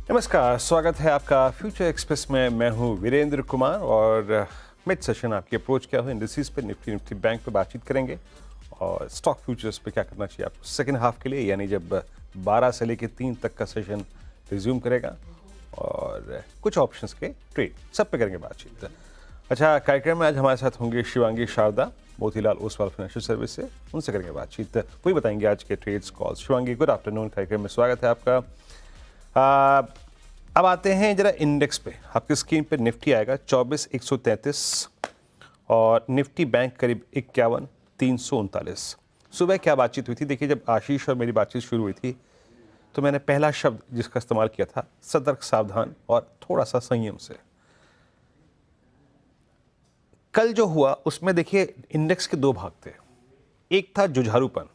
नमस्कार, स्वागत है आपका फ्यूचर एक्सप्रेस में। मैं हूं वीरेंद्र कुमार और मिड सेशन आपकी अप्रोच क्या हो इंडस्ट्रीज पे, निफ्टी बैंक पे बातचीत करेंगे और स्टॉक फ्यूचर्स पे क्या करना चाहिए आपको सेकेंड हाफ के लिए, यानी जब 12 से लेकर 3 तक का सेशन रिज्यूम करेगा और कुछ ऑप्शंस के ट्रेड सब पे करेंगे बातचीत। अच्छा, कार्यक्रम में आज हमारे साथ होंगे शिवांगी शारदा मोतीलाल ओसवाल फाइनेंशियल सर्विस से, उनसे करेंगे बातचीत, वही बताएंगे आज के trades calls. Shivangi, good afternoon, कार्यक्रम में स्वागत है आपका। अब आते हैं जरा इंडेक्स पे। आपकी स्क्रीन पे निफ्टी आएगा 24,133 और निफ्टी बैंक करीब 51,339। सुबह क्या बातचीत हुई थी? देखिए, जब आशीष और मेरी बातचीत शुरू हुई थी तो मैंने पहला शब्द जिसका इस्तेमाल किया था सतर्क, सावधान और थोड़ा सा संयम से। कल जो हुआ उसमें देखिए इंडेक्स के दो भाग थे। एक था जुझारूपन,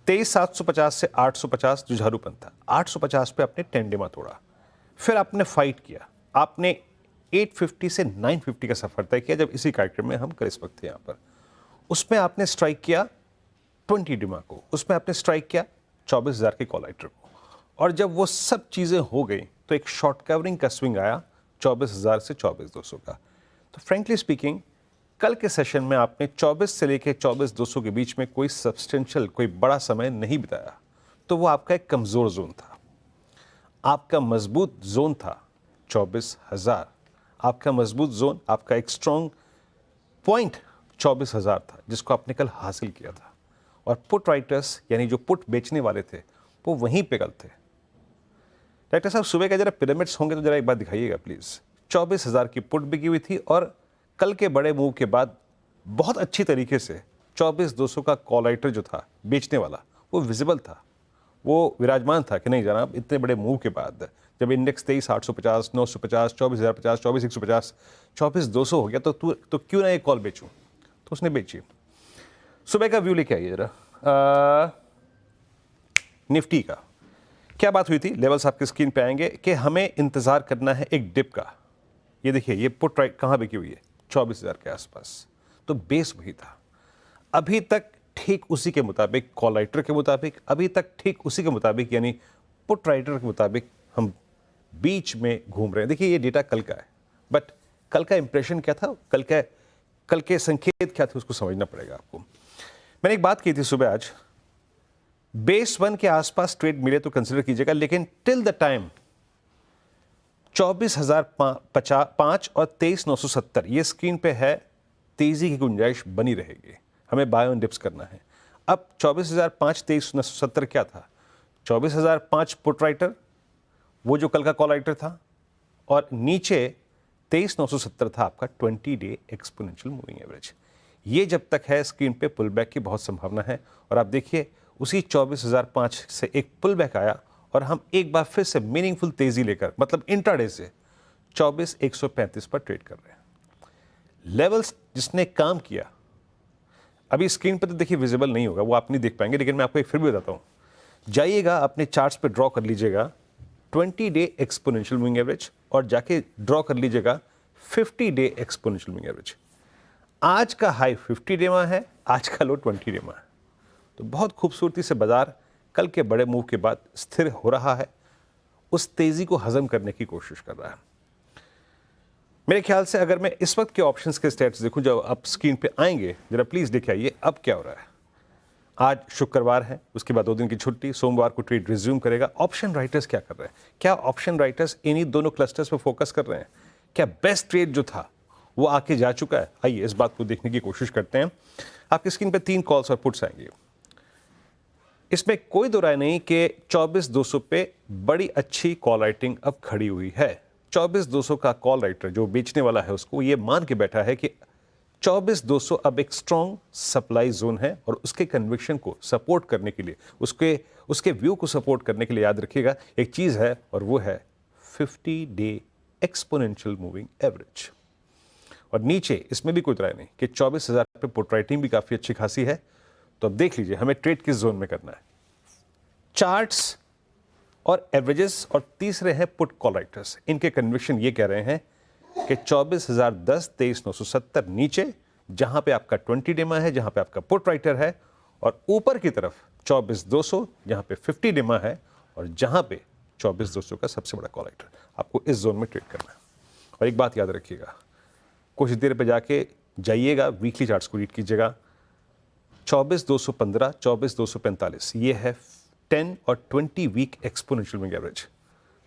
23,750 से 850 जुझारूपन था। 850 पे आपने टेंडेमा तोड़ा, फिर आपने फाइट किया, आपने 850 से 950 का सफर तय किया। जब इसी कार्यक्रम में हम कर इस वक्त थे यहाँ पर, उसमें आपने स्ट्राइक किया 20 डिमा को, उसमें आपने स्ट्राइक किया 24,000 के कॉल राइटर को, और जब वो सब चीज़ें हो गई तो एक शॉर्ट कवरिंग का स्विंग आया 24,000 से 24,200 का। तो फ्रेंकली स्पीकिंग, कल के सेशन में आपने 24 से लेकर 24,200 के बीच में कोई सब्सटेंशियल, कोई बड़ा समय नहीं बिताया, तो वो आपका एक कमज़ोर जोन था। आपका मजबूत जोन था 24,000। आपका मजबूत जोन, आपका एक स्ट्रॉन्ग पॉइंट 24,000 था, जिसको आपने कल हासिल किया था। और पुट राइटर्स, यानी जो पुट बेचने वाले थे, वो वहीं पे कल थे। डायरेक्टर साहब, सुबह का जरा पिरामिड्स होंगे तो जरा एक बार दिखाइएगा प्लीज़। 24,000 की पुट बिकी हुई थी और कल के बड़े मूव के बाद बहुत अच्छी तरीके से 24,200 का कॉल राइटर जो था बेचने वाला, वो विजिबल था, वो विराजमान था कि नहीं जनाब, इतने बड़े मूव के बाद जब इंडेक्स 23,850, 950, 24,050, 24,150, 24,200 हो गया तो क्यों ना एक कॉल बेचूं, तो उसने बेची। सुबह का व्यू लेके आइए जरा। निफ्टी का क्या बात हुई थी? लेवल्स आपकी स्क्रीन पे आएंगे कि हमें इंतजार करना है एक डिप का। ये देखिए, ये पुट राइट कहाँ बिकी हुई है? 24,000 के आसपास। तो बेस वही था। अभी तक ठीक उसी के मुताबिक, कॉल राइटर के मुताबिक, अभी तक ठीक उसी के मुताबिक, यानी पुट राइटर के मुताबिक हम बीच में घूम रहे हैं। देखिए, ये डेटा कल का है, बट कल का इंप्रेशन क्या था, कल के संकेत क्या थे, उसको समझना पड़ेगा आपको। मैंने एक बात की थी सुबह आज, बेस 1 के आसपास ट्रेड मिले तो कंसिडर कीजिएगा, लेकिन टिल द टाइम 24,005 और 23,970 ये स्क्रीन पे है, तेजी की गुंजाइश बनी रहेगी। हमें बाय ऑन डिप्स करना है। अब 24,005, 23,970 क्या था? 24,005 पुट राइटर, वो जो कल का कॉल राइटर था, और नीचे 23,970 था आपका 20 डे एक्सपोनेंशियल मूविंग एवरेज। ये जब तक है, स्क्रीन पे पुल बैक की बहुत संभावना है। और आप देखिए, उसी 24,005 से एक पुल बैक आया और हम एक बार फिर से मीनिंगफुल तेजी लेकर, मतलब इंट्राडे से 24,135 पर ट्रेड कर रहे हैं। लेवल्स जिसने काम किया, अभी स्क्रीन पर तो देखिए विजिबल नहीं होगा, वो आप नहीं देख पाएंगे, लेकिन मैं आपको एक फिर भी बताता हूं। जाइएगा अपने चार्ट्स पे, ड्रॉ कर लीजिएगा 20 डे एक्सपोनेंशियल मूविंग एवरेज और जाके ड्रॉ कर लीजिएगा 50 डे एक्सपोनेंशियल मूविंग एवरेज। आज का हाई 50 डेमा है, आज का लो 20 डेमा है। तो बहुत खूबसूरती से बाजार कल के बड़े मूव के बाद स्थिर हो रहा है, उस तेजी को हजम करने की कोशिश कर रहा है। मेरे ख्याल से अगर मैं इस वक्त के ऑप्शंस के स्टेट्स देखूं, जब आप स्क्रीन पे आएंगे, जरा प्लीज देख आइए अब क्या हो रहा है। आज शुक्रवार है, उसके बाद 2 दिन की छुट्टी, सोमवार को ट्रेड रिज्यूम करेगा। ऑप्शन राइटर्स क्या कर रहे हैं? क्या ऑप्शन राइटर्स इन्हीं दोनों क्लस्टर्स पर फोकस कर रहे हैं? क्या बेस्ट ट्रेड जो था वो आके जा चुका है? आइए इस बात को देखने की कोशिश करते हैं। आपकी स्क्रीन पे 3 कॉल्स और पुट्स आएंगे। इसमें कोई दो राय नहीं कि 24,200 पे बड़ी अच्छी कॉल राइटिंग अब खड़ी हुई है। 24,200 का कॉल राइटर जो बेचने वाला है, उसको ये मान के बैठा है कि 24,200 अब एक स्ट्रॉन्ग सप्लाई जोन है, और उसके कन्विक्शन को सपोर्ट करने के लिए, उसके व्यू को सपोर्ट करने के लिए याद रखिएगा एक चीज है, और वो है 50 डे एक्सपोनेंशियल मूविंग एवरेज। और नीचे इसमें भी कोई राय नहीं कि 24,000 पे पुट राइटिंग भी काफी अच्छी खासी है। तो अब देख लीजिए हमें ट्रेड किस जोन में करना है। चार्ट्स और एवरेजेस, और तीसरे हैं पुट कॉल राइटर्स। इनके कन्विक्शन ये कह रहे हैं कि 24,010, 23,970 नीचे, जहां पे आपका 20 डेमा है, जहां पे आपका पुट राइटर है, और ऊपर की तरफ 24,200 जहां पे 50 डेमा है, और जहां पे 24,200 का सबसे बड़ा कॉल राइटर। आपको इस जोन में ट्रेड करना है। और एक बात याद रखिएगा, कुछ देर पे जाके जाइएगा, वीकली चार्ट्स को रीड कीजिएगा। 24,215, 24,245 ये है 10 और 20 वीक एक्सपोनेंशियल मूविंग एवरेज।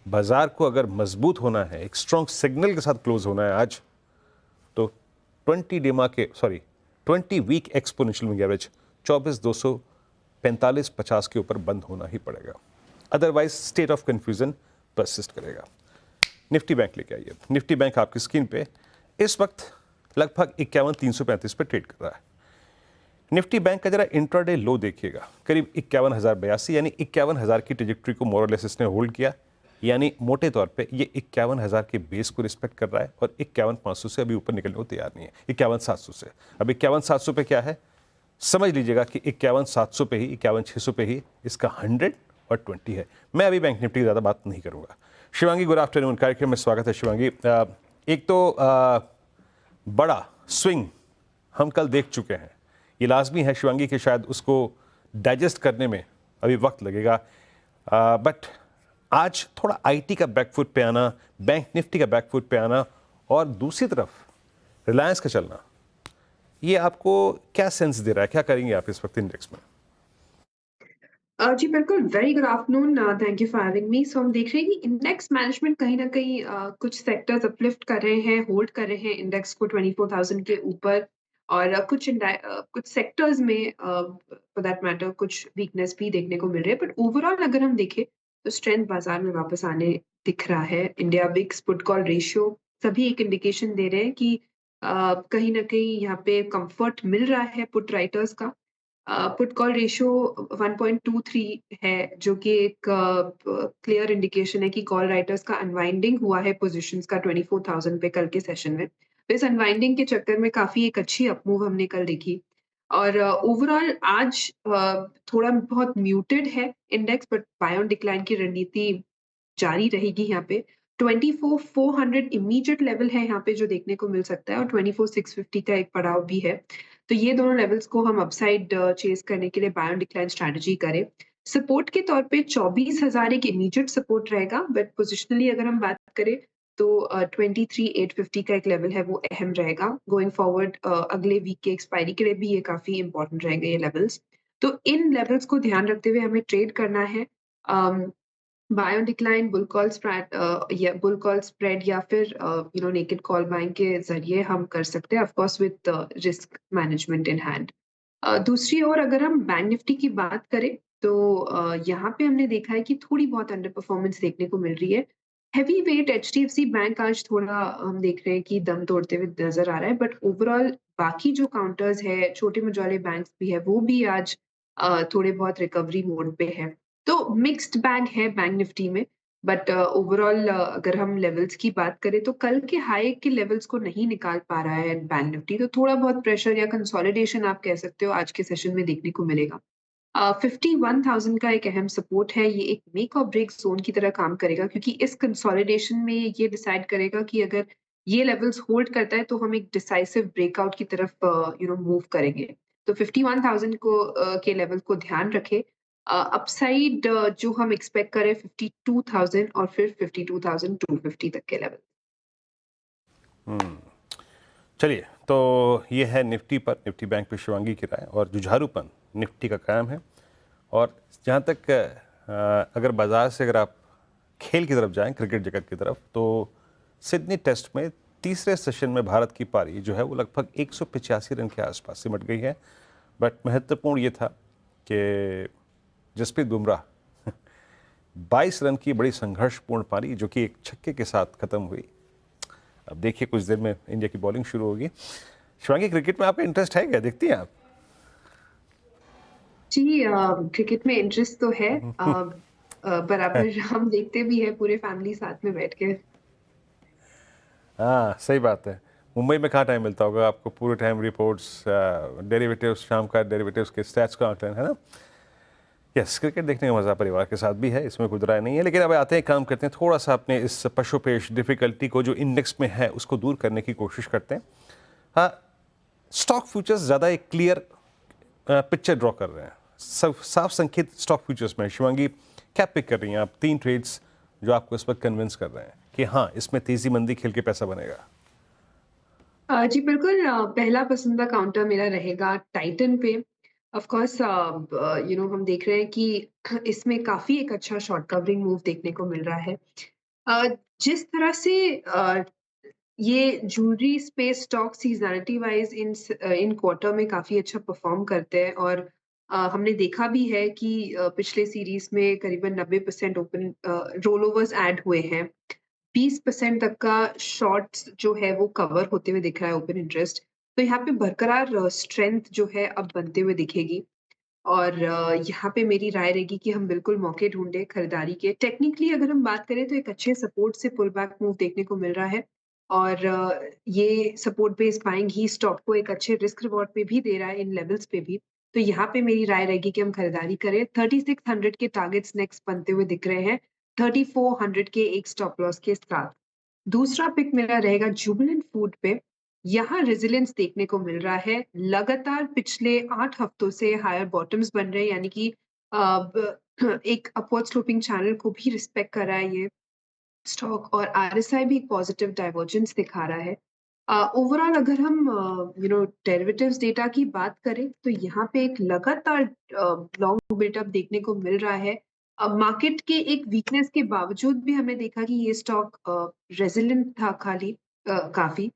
बाजार को अगर मजबूत होना है, एक स्ट्रॉन्ग सिग्नल के साथ क्लोज होना है आज, तो 20 वीक एक्सपोनेंशियल मूविंग एवरेज 24,245-50 के ऊपर बंद होना ही पड़ेगा, otherwise state of confusion persist करेगा। निफ्टी बैंक लेके आइए। निफ्टी बैंक आपकी स्क्रीन पे इस वक्त लगभग 51,335 पे ट्रेड कर रहा है। निफ्टी बैंक का जरा इंट्राडे लो देखिएगा, करीब 51,082, यानी 51,000 की ट्रेजेक्ट्री को मोर और लेस इसने होल्ड किया, यानी मोटे तौर पे ये 51,000 के बेस को रिस्पेक्ट कर रहा है और 51,500 से अभी ऊपर निकलने को तैयार नहीं है। 51,700 से, अब 51,700 पे क्या है समझ लीजिएगा कि 51,700 पे ही, 51,600 पे ही इसका 100 और 20 है। मैं अभी बैंक निफ्टी की ज़्यादा बात नहीं करूँगा। शिवांगी, गुड आफ्टरनून, कार्यक्रम में स्वागत है। शिवांगी, एक तो बड़ा स्विंग हम कल देख चुके हैं, ये लाजमी है शिवांगी कि शायद उसको डाइजेस्ट करने में अभी वक्त लगेगा, बट आज थोड़ा आईटी का बैकफुट पे आना, बैंक निफ्टी का बैकफुट पे आना और दूसरी तरफ रिलायंस का चलना, ये आपको क्या सेंस दे रहा है? क्या करेंगे आप इस वक्त इंडेक्स में? जी बिल्कुल, very good afternoon, thank you for having me. So हम देख रहे हैं कि इंडेक्स मैनेजमेंट कहीं न कहीं कुछ सेक्टर्स अपलिफ्ट कर रहे हैं, होल्ड कर रहे हैं इंडेक्स को 24,000 के ऊपर, और कुछ सेक्टर्स में फॉर दैट मैटर कुछ वीकनेस भी देखने को मिल रही है। बट ओवरऑल अगर हम देखें तो स्ट्रेंथ बाजार में वापस आने दिख रहा है। इंडिया बिक्स पुट कॉल रेशियो सभी एक इंडिकेशन दे रहे हैं कि कहीं न कहीं यहाँ पे कम्फर्ट मिल रहा है पुट राइटर्स का। पुट कॉल रेशियो 1.23 है, जो कि एक क्लियर इंडिकेशन है कि कॉल राइटर्स का अनवाइंडिंग हुआ है पोजीशंस का 24,000 पे कल के सेशन में। तो इस अनवाइंडिंग के चक्कर में काफ़ी एक अच्छी अपमूव हमने कल देखी, और ओवरऑल आज थोड़ा बहुत म्यूटेड है index, but by on decline की रणनीति जारी रहेगी यहाँ पे। 24,400 इमीडिएट लेवल है यहाँ पे जो देखने को मिल सकता है, और 24,650 का एक पड़ाव भी है। तो ये दोनों लेवल्स को हम अपसाइड चेज़ करने के लिए बाय ऑन डिक्लाइन स्ट्रैटेजी करें। सपोर्ट के तौर पे 24,000 एक इमीडिएट सपोर्ट रहेगा, बट पोजिशनली अगर हम बात करें तो 23,850 का एक लेवल है वो अहम रहेगा। गोइंग फॉरवर्ड अगले वीक के एक्सपायरी के लिए भी ये काफ़ी इंपॉर्टेंट रहेंगे ये लेवल्स। तो इन लेवल्स को ध्यान रखते हुए हमें ट्रेड करना है। Buy on decline bull call spread या फिर नेकेड कॉल बाइंग के ज़रिए हम कर सकते हैं, of course with risk management in hand. दूसरी ओर अगर हम बैंक निफ्टी की बात करें तो यहाँ पे हमने देखा है कि थोड़ी बहुत अंडर परफॉर्मेंस देखने को मिल रही है। हेवी वेट एचडीएफसी बैंक आज थोड़ा हम देख रहे हैं कि दम तोड़ते हुए नजर आ रहा है, बट ओवरऑल बाकी जो काउंटर्स है, छोटे मझोले बैंक्स भी है, वो भी आज थोड़े बहुत रिकवरी मोड पे है। तो मिक्स्ड बैग है बैंक निफ्टी में, बट ओवरऑल अगर हम लेवल्स की बात करें तो कल के हाई के लेवल्स को नहीं निकाल पा रहा है बैंक निफ्टी, तो थोड़ा बहुत प्रेशर या कंसोलिडेशन आप कह सकते हो आज के सेशन में देखने को मिलेगा। 51,000 का एक अहम सपोर्ट है, ये एक मेक और ब्रेक जोन की तरह काम करेगा, क्योंकि इस कंसोलिडेशन में ये डिसाइड करेगा कि अगर ये लेवल्स होल्ड करता है तो हम एक डिसाइसिव ब्रेकआउट की तरफ मूव करेंगे। तो 51,000 के लेवल को ध्यान रखें। अपसाइड जो हम एक्सपेक्ट करें 52,000 और फिर 52,250 तक के लेवल। चलिए, तो ये है निफ्टी पर, निफ्टी बैंक पे शिवांगी की राय, और जुझारूपन निफ्टी का कायम है। और जहाँ तक अगर बाजार से अगर आप खेल की तरफ जाएं, क्रिकेट जगत की तरफ, तो सिडनी टेस्ट में तीसरे सेशन में भारत की पारी जो है वो लगभग 185 रन के आसपास सिमट गई है। बट महत्वपूर्ण ये था कि जसप्रीत बुमराह 22 रन की बड़ी संघर्षपूर्ण पारी, जो कि एक छक्के के साथ खत्म हुई। अब देखिए कुछ देर में इंडिया की बॉलिंग शुरू होगी। शिवांगी, क्रिकेट में आपका इंटरेस्ट है क्या? देखती हैं आप? जी, क्रिकेट में इंटरेस्ट तो है, बराबर हम देखते भी है पूरे फैमिली साथ में बैठ के। हाँ, सही बात है। मुंबई में कहाँ टाइम मिलता होगा आपको पूरे टाइम रिपोर्ट्स, डेरिवेटिव्स, शाम का डेरिवेटिव्स के स्टैट्स का आंकलन, है ना? यस, क्रिकेट देखने का मज़ा परिवार के साथ भी है, इसमें कोई राय नहीं है। लेकिन अब आते हैं, काम करते हैं, थोड़ा सा अपने इस पशुपेश डिफ़िकल्टी को जो इंडेक्स में है उसको दूर करने की कोशिश करते हैं। हाँ, स्टॉक फ्यूचर्स ज़्यादा एक क्लियर पिक्चर ड्रॉ कर रहे हैं। साफ संकेत स्टॉक फ्यूचर्स में। शिवांगी, क्या पिक कर रही हैं आप? 3 ट्रेड्स जो आपको इस वक्त कन्विंस कर रहे हैं कि हाँ इसमें तेजी मंदी खेल के पैसा बनेगा? जी बिल्कुल, पहला पसंदीदा काउंटर मेरा रहेगा टाइटन पे। ऑफ कोर्स हम देख रहे हैं कि इसमें काफ़ी एक अच्छा शॉर्ट कवरिंग मूव देखने को मिल रहा है। अ, जिस तरह से ये jewellery space stock seasonality wise इन क्वार्टर में काफ़ी अच्छा परफ़ॉर्म करते हैं और हमने देखा भी है कि पिछले सीरीज़ में करीबन 90% रोलओवर्स ऐड हुए हैं। 20% तक का शॉर्ट्स जो है वो कवर होते हुए दिख रहा है ओपन इंटरेस्ट। तो यहाँ पे बरकरार स्ट्रेंथ जो है अब बनते हुए दिखेगी और यहाँ पे मेरी राय रहेगी कि हम बिल्कुल मौके ढूँढें खरीदारी के। टेक्निकली अगर हम बात करें तो एक अच्छे सपोर्ट से पुल बैक मूव देखने को मिल रहा है और ये सपोर्ट बेस्ड बाइंग ही स्टॉक को एक अच्छे रिस्क रिवॉर्ड पे भी दे रहा है इन लेवल्स पे भी। तो यहाँ पे मेरी राय रहेगी कि हम खरीदारी करें। 3600 के टारगेट्स नेक्स्ट बनते हुए दिख रहे हैं, 3400 के एक स्टॉप लॉस के साथ। दूसरा पिक मेरा रहेगा जुबिलेंट फूड पे। यहाँ रेजिलियंस देखने को मिल रहा है। लगातार पिछले 8 हफ्तों से हायर बॉटम्स बन रहे हैं यानी कि अ, ब एक अपवर्ड स्लोपिंग चैनल को भी रिस्पेक्ट कर रहा है ये स्टॉक और आरएसआई भी एक पॉजिटिव डाइवर्जेंस दिखा रहा है। ओवरऑल अगर हम डेरिवेटिव्स डेटा की बात करें तो यहाँ पे एक लगातार लॉन्ग बिल्डअप देखने को मिल रहा है। मार्केट के एक वीकनेस के बावजूद भी हमने देखा कि ये स्टॉक रेजिलिएंट था काफ़ी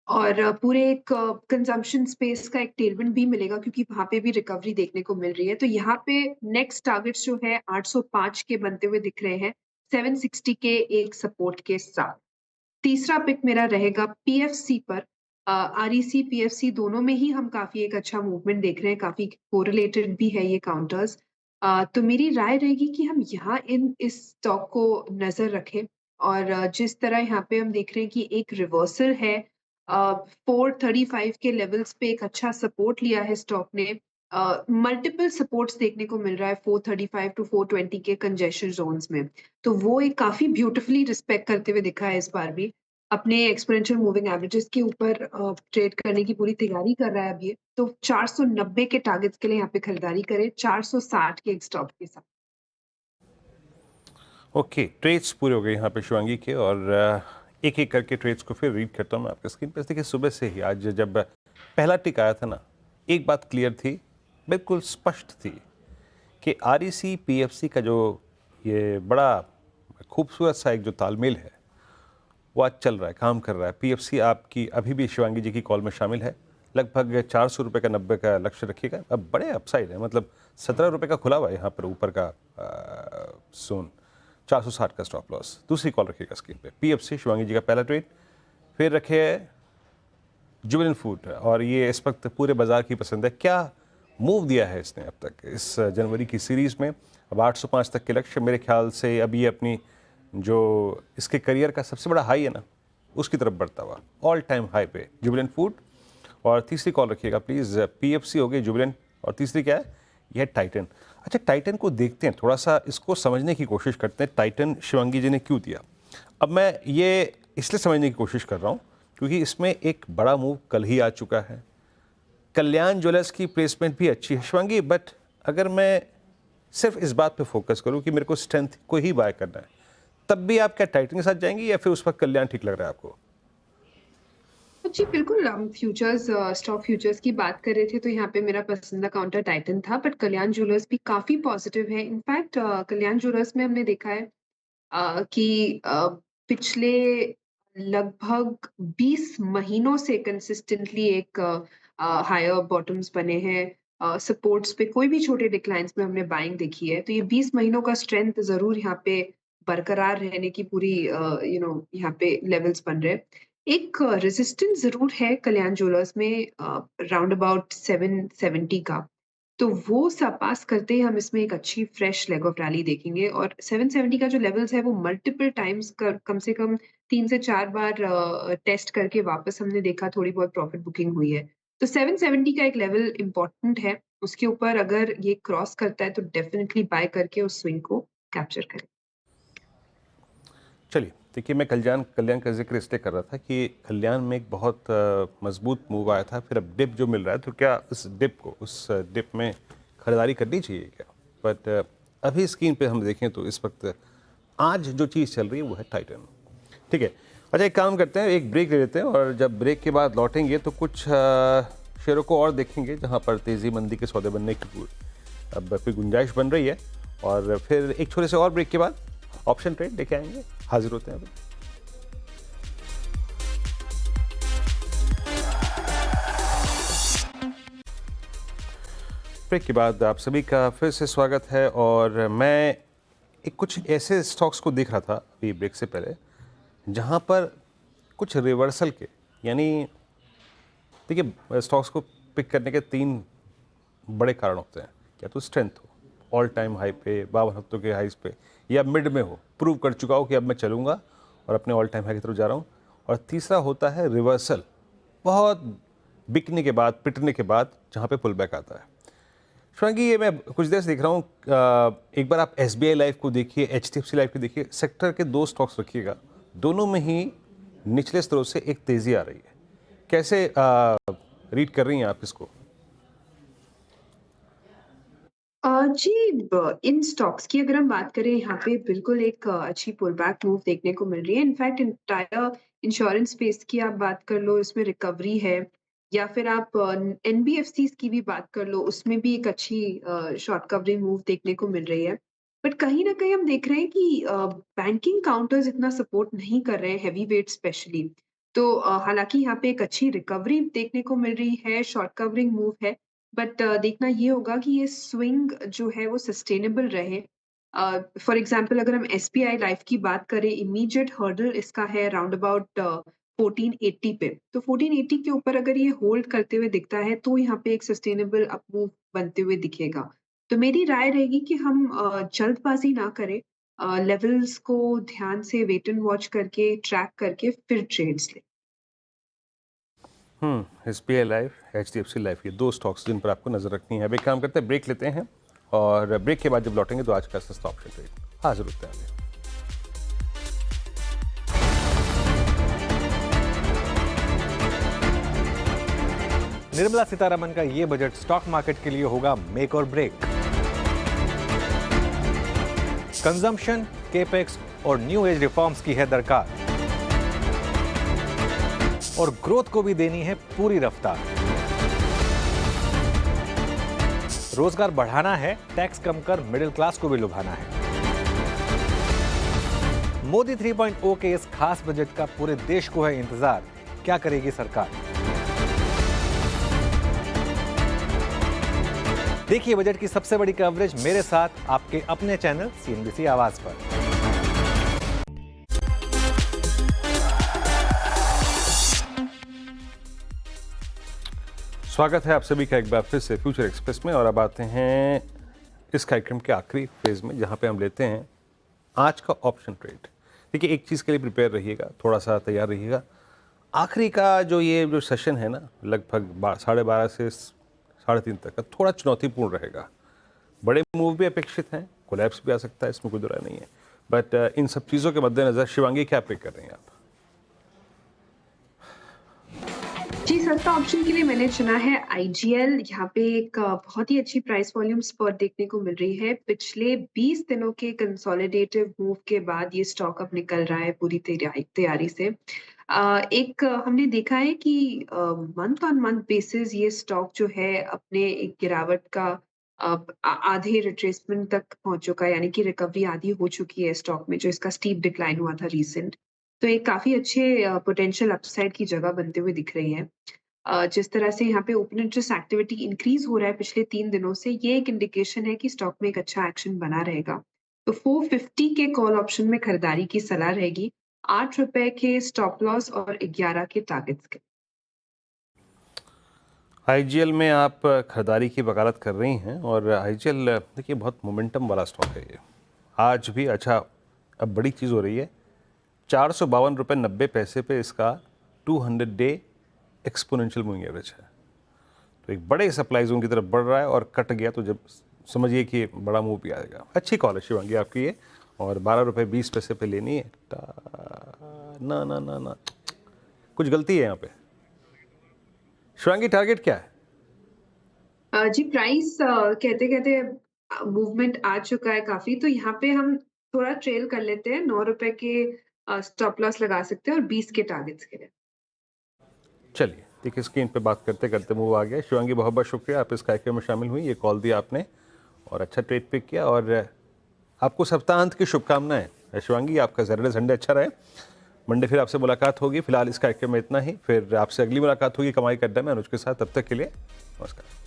और पूरे एक कंजम्पशन स्पेस का एक टेलविंड भी मिलेगा क्योंकि वहाँ पे भी रिकवरी देखने को मिल रही है। तो यहाँ पे नेक्स्ट टारगेट्स जो है 805 के बनते हुए दिख रहे हैं, 760 के एक सपोर्ट के साथ। तीसरा पिक मेरा रहेगा पीएफसी पर। आरईसी, पीएफसी दोनों में ही हम काफ़ी एक अच्छा मूवमेंट देख रहे हैं, काफ़ी कोरिलेटेड भी है ये काउंटर्स। तो मेरी राय रहेगी कि हम यहाँ इस स्टॉक को नज़र रखें और जिस तरह यहाँ पे हम देख रहे हैं कि एक रिवर्सल है 435 के लेवल्स पे एक अच्छा सपोर्ट लिया है स्टॉक ने। मल्टीपल सपोर्ट्स देखने को मिल रहा है 435 टू 420 के कंजेशन ज़ोन्स में। तो वो एक काफ़ी ब्यूटीफुली रिस्पेक्ट करते हुए दिखा है इस बार भी। अपने एक्सपोनेंशियल मूविंग एवरेजेस के ऊपर ट्रेड करने की पूरी तैयारी कर रहा है अब ये। तो 490 के टारगेट्स के लिए यहाँ पे खरीदारी करें, 460 के एक स्टॉप के साथ। ओके, ट्रेड्स पूरे हो गए यहाँ पे शिवांगी के और एक एक करके ट्रेड्स को फिर रीड करता हूँ मैं आपके स्क्रीन पे। देखिए सुबह से ही आज जब पहला टिक आया था ना, एक बात क्लियर थी, बिल्कुल स्पष्ट थी कि आरईसी पीएफसी का जो ये बड़ा खूबसूरत सा एक जो तालमेल है वो आज चल रहा है, काम कर रहा है। पीएफसी आपकी अभी भी शिवांगी जी की कॉल में शामिल है। लगभग 400 रुपये का 90 का लक्ष्य रखिएगा। अब बड़े अपसाइड है, मतलब 17 रुपये का खुला हुआ है यहाँ पर ऊपर का जोन, 460 का स्टॉप लॉस। दूसरी कॉल रखिएगा स्क्रीन पे, पीएफसी शिवांगी जी का पहला ट्रेड। फिर रखे जुबिलेंट फूड और ये इस वक्त पूरे बाजार की पसंद है। क्या मूव दिया है इसने अब तक इस जनवरी की सीरीज़ में? अब 805 तक के लक्ष्य, मेरे ख्याल से अभी ये अपनी जो इसके करियर का सबसे बड़ा हाई है ना, उसकी तरफ बढ़ता हुआ, ऑल टाइम हाई पे जुबिलेंट फूड। और तीसरी कॉल रखिएगा प्लीज़, पीएफसी हो गई, जुबिलेंट, और तीसरी क्या है? यह है टाइटन। अच्छा, टाइटन को देखते हैं, थोड़ा सा इसको समझने की कोशिश करते हैं, टाइटन शिवांगी जी ने क्यों दिया। अब मैं ये इसलिए समझने की कोशिश कर रहा हूँ क्योंकि इसमें एक बड़ा मूव कल ही आ चुका है। कल्याण ज्वेलर्स की प्लेसमेंट भी अच्छी है शिवांगी, बट अगर मैं सिर्फ इस बात पे फोकस करूं कि मेरे को स्ट्रेंथ को ही बाय करना है, तब भी आप क्या टाइटन के साथ जाएंगी या फिर उस वक्त कल्याण ठीक लग रहा है आपको? जी, बिल्कुल, हम स्टॉक फ्यूचर्स की बात कर रहे थे तो यहाँ पे मेरा पसंदीदा काउंटर टाइटन था, बट कल्याण ज्वेलर्स भी काफ़ी पॉजिटिव है। इनफैक्ट कल्याण ज्वेलर्स में हमने देखा है कि पिछले लगभग 20 महीनों से कंसिस्टेंटली एक हायर बॉटम्स बने हैं। सपोर्ट्स पे कोई भी छोटे डिक्लाइन्स में हमने बाइंग देखी है। तो ये 20 महीनों का स्ट्रेंथ ज़रूर यहाँ पे बरकरार रहने की पूरी यहाँ पे लेवल्स बन रहे हैं। एक रेजिस्टेंस ज़रूर है कल्याण ज्वेलर्स में राउंड अबाउट 770 का। तो वो सरपास करते ही हम इसमें एक अच्छी फ्रेश लेग ऑफ रैली देखेंगे और 770 का जो लेवल्स है वो मल्टीपल टाइम्स कम से कम 3 से 4 बार टेस्ट करके वापस हमने देखा थोड़ी बहुत प्रॉफिट बुकिंग हुई है। तो 770 का एक लेवल इम्पोर्टेंट है, उसके ऊपर अगर ये क्रॉस करता है तो डेफिनिटली बाय करके उस स्विंग को कैप्चर करें। चलिए, देखिए मैं कल्याण कल्याण का जिक्र इसलिए कर रहा था कि कल्याण में एक बहुत मजबूत मूव आया था, फिर अब डिप जो मिल रहा है, तो क्या उस डिप में खरीदारी करनी चाहिए क्या? बट अभी स्क्रीन पे हम देखें तो इस वक्त आज जो चीज़ चल रही है वो है टाइटन। ठीक है, अच्छा एक काम करते हैं, एक ब्रेक ले लेते हैं और जब ब्रेक के बाद लौटेंगे तो कुछ शेयरों को और देखेंगे जहां पर तेज़ी मंदी के सौदे बनने की अब कोई गुंजाइश बन रही है, और फिर एक छोटे से और ब्रेक के बाद ऑप्शन ट्रेड लेके आएंगे। हाजिर होते हैं अभी। ब्रेक के बाद आप सभी का फिर से स्वागत है, और मैं एक कुछ ऐसे स्टॉक्स को देख रहा था अभी ब्रेक से पहले जहां पर कुछ रिवर्सल के, यानी देखिए स्टॉक्स को पिक करने के तीन बड़े कारण होते हैं। या तो स्ट्रेंथ हो, ऑल टाइम हाई पे 52 हफ्तों के हाइस पे, या मिड में हो, प्रूव कर चुका हो कि अब मैं चलूँगा और अपने ऑल टाइम हाई की तरफ जा रहा हूँ, और तीसरा होता है रिवर्सल, बहुत बिकने के बाद, पिटने के बाद, जहाँ पे पुल बैक आता है। शिवांगी, ये मैं कुछ देर से देख रहा हूँ, एक बार आप SBI लाइफ को देखिए, HDFC लाइफ को देखिए, सेक्टर के दो स्टॉक्स रखिएगा, दोनों में ही निचले स्तरों से एक तेज़ी आ रही है। कैसे रीड कर रही हैं आप इसको? जी, इन स्टॉक्स की अगर हम बात करें, यहाँ पे बिल्कुल एक अच्छी पुल बैक मूव देखने को मिल रही है। इनफैक्ट इंटायर इंश्योरेंस स्पेस की आप बात कर लो, इसमें रिकवरी है, या फिर आप एनबीएफसीज की भी बात कर लो, उसमें भी एक अच्छी शॉर्ट कवरिंग मूव देखने को मिल रही है। बट कहीं ना कहीं हम देख रहे हैं कि बैंकिंग काउंटर्स इतना सपोर्ट नहीं कर रहे हैं, हैवी वेट स्पेशली। तो हालांकि यहाँ पे एक अच्छी रिकवरी देखने को मिल रही है, शॉर्ट कवरिंग मूव है, बट देखना ये होगा कि ये स्विंग जो है वो सस्टेनेबल रहे। फॉर एग्जांपल अगर हम एसबीआई लाइफ की बात करें, इमीडिएट हर्डल इसका है अराउंड अबाउट 1480 पे। तो 1480 के ऊपर अगर ये होल्ड करते हुए दिखता है तो यहाँ पे एक सस्टेनेबल अप मूव बनते हुए दिखेगा। तो मेरी राय रहेगी कि हम जल्दबाजी ना करें, लेवल्स को ध्यान से वेट एंड वॉच करके, ट्रैक करके फिर ट्रेड्स लें। SBI लाइफ, HDFC लाइफ, ये दो स्टॉक्स जिन पर आपको नजर रखनी है। अब एक काम करते हैं, ब्रेक लेते हैं, और ब्रेक के बाद जब लौटेंगे तो आज का सस्ता ऑप्शन ट्रेड हाजिर होते हैं अभी। निर्मला सीतारमण का ये बजट स्टॉक मार्केट के लिए होगा मेक और ब्रेक। कंजम्पशन, केपेक्स और न्यू एज रिफॉर्म्स की है दरकार, और ग्रोथ को भी देनी है पूरी रफ्तार। रोजगार बढ़ाना है, टैक्स कम कर मिडिल क्लास को भी लुभाना है। मोदी 3.0 के इस खास बजट का पूरे देश को है इंतजार, क्या करेगी सरकार। देखिए बजट की सबसे बड़ी कवरेज मेरे साथ आपके अपने चैनल CNBC आवाज पर। स्वागत है आप सभी का एक बार फिर से फ्यूचर एक्सप्रेस में, और अब आते हैं इस कार्यक्रम के आखिरी फेज में जहां पे हम लेते हैं आज का ऑप्शन ट्रेड। देखिए, एक चीज़ के लिए प्रिपेयर रहिएगा, थोड़ा सा तैयार रहिएगा। आखिरी का जो सेशन है ना, लगभग 12:30 से 3:30 तक का थोड़ा चुनौतीपूर्ण रहेगा। बड़े मूव भी अपेक्षित हैं, कोलैप्स भी आ सकता है, इसमें कोई दो राय नहीं है। बट इन सब चीज़ों के मद्देनज़र शिवांगी, क्या पिक कर रही हैं आप? जी, सस्ता ऑप्शन के लिए मैंने चुना है आईजीएल। यहाँ पे एक बहुत ही अच्छी प्राइस वॉल्यूम स्पॉट देखने को मिल रही है। पिछले 20 दिनों के कंसोलिडेटिव मूव के बाद ये स्टॉक अब निकल रहा है पूरी तैयारी से। हमने देखा है कि मंथ ऑन मंथ बेसिस ये स्टॉक जो है अपने एक गिरावट का आधे रिट्रेसमेंट तक पहुंच चुका है, यानी कि रिकवरी आधी हो चुकी है स्टॉक में, जो इसका स्टीप डिक्लाइन हुआ था रीसेंट। तो एक काफी अच्छे पोटेंशियल अपसाइड की जगह बनते हुए दिख रही है। जिस तरह से यहाँ पे ओपन इंटरेस्ट एक्टिविटी इंक्रीज हो रहा है पिछले 3 दिनों से, ये एक इंडिकेशन है कि स्टॉक में एक अच्छा एक्शन बना रहेगा। तो 450 के कॉल ऑप्शन में खरीदारी की सलाह रहेगी, ₹8 के स्टॉप लॉस और 11 के टारगेट्स के। IGL में आप खरीदारी की वकालत कर रही हैं, और IGL देखिए बहुत मोमेंटम वाला स्टॉक है ये। आज भी अच्छा, अब बड़ी चीज़ हो रही है, ₹452.90 पे इसका 200 डे एक्सपोनेंशियल मूविंग एवरेज है। तो एक बड़े सप्लाई जोन की तरफ बढ़ रहा है, और कट गया तो जब समझिए कि बड़ा मूव भी आएगा। अच्छी कॉल है शिवांगी आपकी ये, और ₹12.20 पे लेनी है। ना ना ना ना, कुछ गलती है यहाँ पे। शिवांगी, टारगेट क्या है? जी, प्राइस कहते-कहते मूवमेंट आ चुका है काफ़ी, तो यहाँ पे हम थोड़ा ट्रेल कर लेते हैं, 9 रुपए के स्टॉप लॉस लगा सकते हैं और 20 के टारगेट्स के लिए। चलिए, देखिए स्क्रीन पे बात करते करते मूव आ गया। शिवांगी, बहुत बहुत शुक्रिया, आप इस कार्यक्रम में शामिल हुई, ये कॉल दिया आपने और अच्छा ट्रेड पिक किया, और आपको सप्ताहांत की शुभकामनाएं। शिवांगी, आपका सैटरडे संडे अच्छा रहे। मंडे फिर आपसे मुलाकात होगी। फिलहाल इस कार्यक्रम में इतना ही, फिर आपसे अगली मुलाकात होगी कमाई का अड्डा में अनुज के साथ। तब तक के लिए नमस्कार।